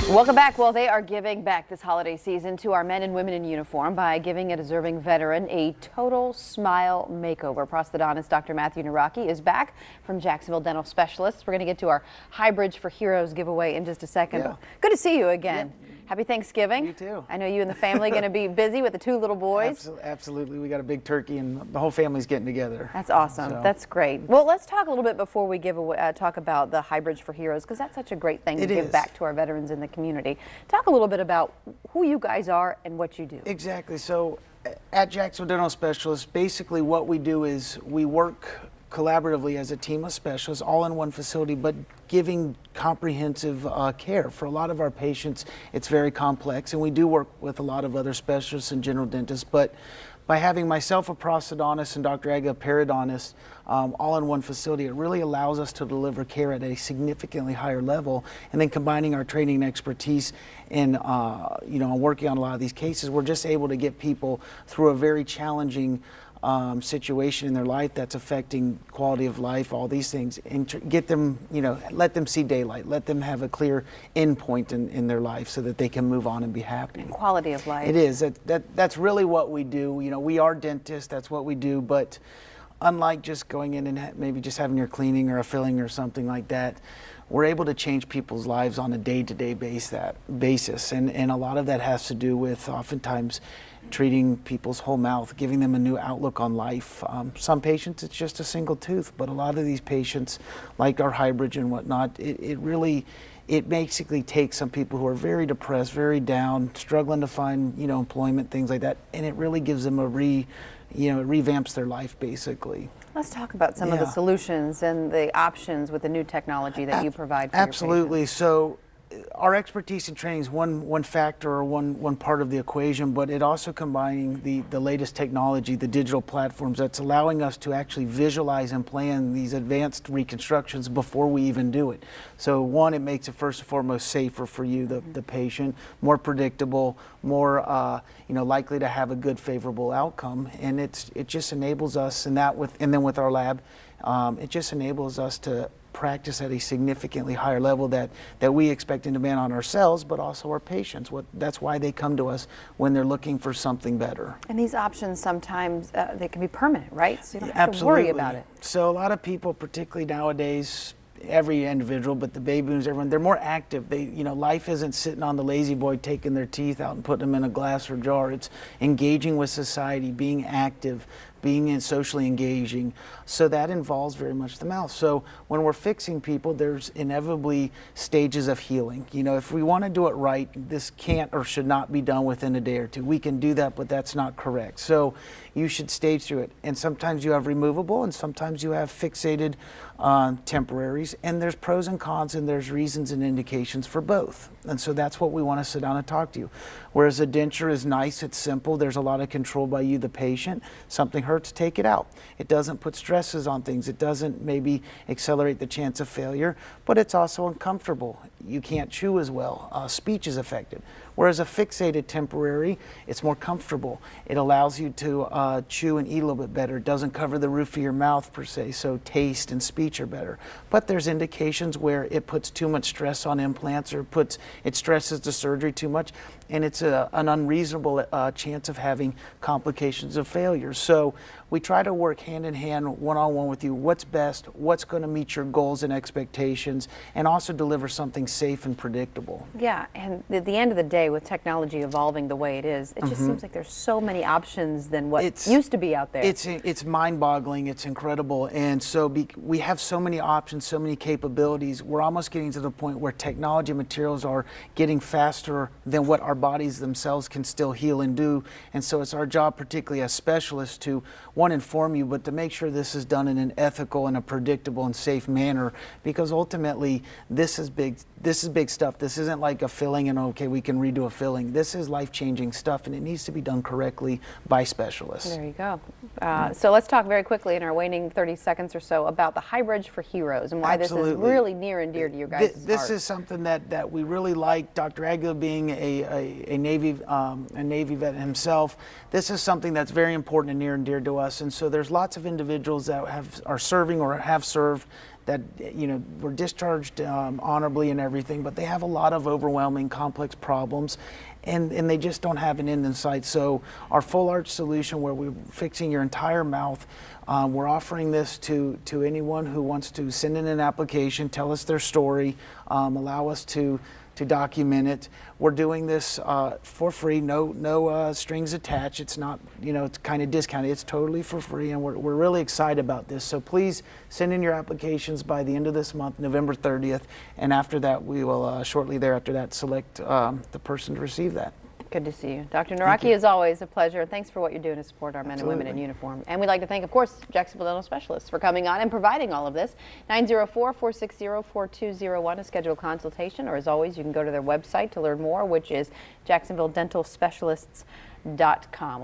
Welcome back. Well, they are giving back this holiday season to our men and women in uniform by giving a deserving veteran a total smile makeover. Prosthodontist Dr. Matthew Naraki is back from Jacksonville Dental Specialists. We're going to get to our High Bridge for Heroes giveaway in just a second. Yeah. Good to see you again. Yeah. Happy Thanksgiving. You too. I know you and the family are going to be busy with the two little boys. Absolutely. We got a big turkey and the whole family's getting together. That's awesome. So. That's great. Well, let's talk a little bit before we give away, talk about the High Bridge for Heroes, because that's such a great thing to give back to our veterans in the community. Talk a little bit about who you guys are and what you do. Exactly. So at Jacksonville Dental Specialists, basically what we do is we work collaboratively as a team of specialists all in one facility, but giving comprehensive care. For a lot of our patients, it's very complex, and we do work with a lot of other specialists and general dentists, but by having myself a prosthodontist and Dr. Aga a periodontist all in one facility, it really allows us to deliver care at a significantly higher level. And then combining our training and expertise in working on a lot of these cases, we're just able to get people through a very challenging situation in their life that's affecting quality of life, all these things, and get them, let them see daylight, let them have a clear end point in their life so that they can move on and be happy. And quality of life. It is. That's really what we do. We are dentists, that's what we do, but unlike just going in and maybe just having your cleaning or a filling or something like that, we're able to change people's lives on a day-to-day basis, and a lot of that has to do with oftentimes treating people's whole mouth, giving them a new outlook on life. Some patients, it's just a single tooth, but a lot of these patients, like our High Bridge and whatnot, it basically takes some people who are very depressed, very down, struggling to find employment, things like that, and it really gives them it revamps their life basically. Let's talk about some of the solutions and the options with the new technology that you provide for Absolutely. your patients. So our expertise in training is one factor or one part of the equation, but it also combining the latest technology, the digital platforms, that's allowing us to actually visualize and plan these advanced reconstructions before we even do it. So one, it makes it first and foremost safer for you, the patient, more predictable, more likely to have a good favorable outcome, and it just enables us, and then with our lab, it just enables us to practice at a significantly higher level that we expect and demand on ourselves, but also our patients. That's why they come to us when they're looking for something better. And these options sometimes they can be permanent, right? So you don't have to worry about it. So a lot of people, particularly nowadays, every individual, but the baby boomers, everyone, they're more active. Life isn't sitting on the lazy boy taking their teeth out and putting them in a glass or jar. It's engaging with society, being active, being socially engaging. So that involves very much the mouth. So when we're fixing people, there's inevitably stages of healing. If we want to do it right, this can't or should not be done within a day or two. We can do that, but that's not correct. So you should stage through it. And sometimes you have removable, and sometimes you have fixated temporaries, and there's pros and cons, and there's reasons and indications for both. And so that's what we want to sit down and talk to you. Whereas a denture is nice, it's simple, there's a lot of control by you, the patient. Something hurts, take it out. It doesn't put stresses on things. It doesn't maybe accelerate the chance of failure, but it's also uncomfortable. You can't chew as well. Speech is affected. Whereas a fixated temporary, it's more comfortable. It allows you to chew and eat a little bit better. It doesn't cover the roof of your mouth per se, so taste and speech are better. But there's indications where it puts too much stress on implants, or it stresses the surgery too much, and it's an unreasonable chance of having complications of failure. So we try to work hand in hand, one-on-one with you, what's best, what's going to meet your goals and expectations, and also deliver something safe and predictable. Yeah, and at the end of the day, with technology evolving the way it is, it just seems like there's so many options than what used to be out there. It's mind-boggling, it's incredible, and so we have so many options, so many capabilities. We're almost getting to the point where technology and materials are getting faster than what our bodies themselves can still heal and do, and so it's our job, particularly as specialists, to one, inform you, but to make sure this is done in an ethical and a predictable and safe manner, because ultimately this is big stuff. This isn't like a filling and okay, we can redo a filling. This is life-changing stuff, and it needs to be done correctly by specialists. There you go. So let's talk very quickly in our waning 30 seconds or so about the High Bridge for Heroes and why this is really near and dear to your guys' heart. This is something that we really like. Dr. Aga being a Navy vet himself, this is something that's very important and near to us. us. And so there's lots of individuals that are serving or have served that, you know, were discharged honorably and everything, but they have a lot of overwhelming complex problems, and they just don't have an end in sight. So our full arch solution, where we're fixing your entire mouth, we're offering this to anyone who wants to send in an application, tell us their story, allow us to document it. We're doing this for free, no strings attached. It's not, you know, it's kind of discounted. It's totally for free, and we're really excited about this. So please send in your applications by the end of this month, November 30th, and after that, we will shortly thereafter that select the person to receive that. Good to see you. Dr. Naraki, as always, a pleasure. Thanks for what you're doing to support our men and women in uniform. And we'd like to thank, of course, Jacksonville Dental Specialists for coming on and providing all of this. 904-460-4201 to schedule a consultation, or as always, you can go to their website to learn more, which is jacksonvilledentalspecialists.com.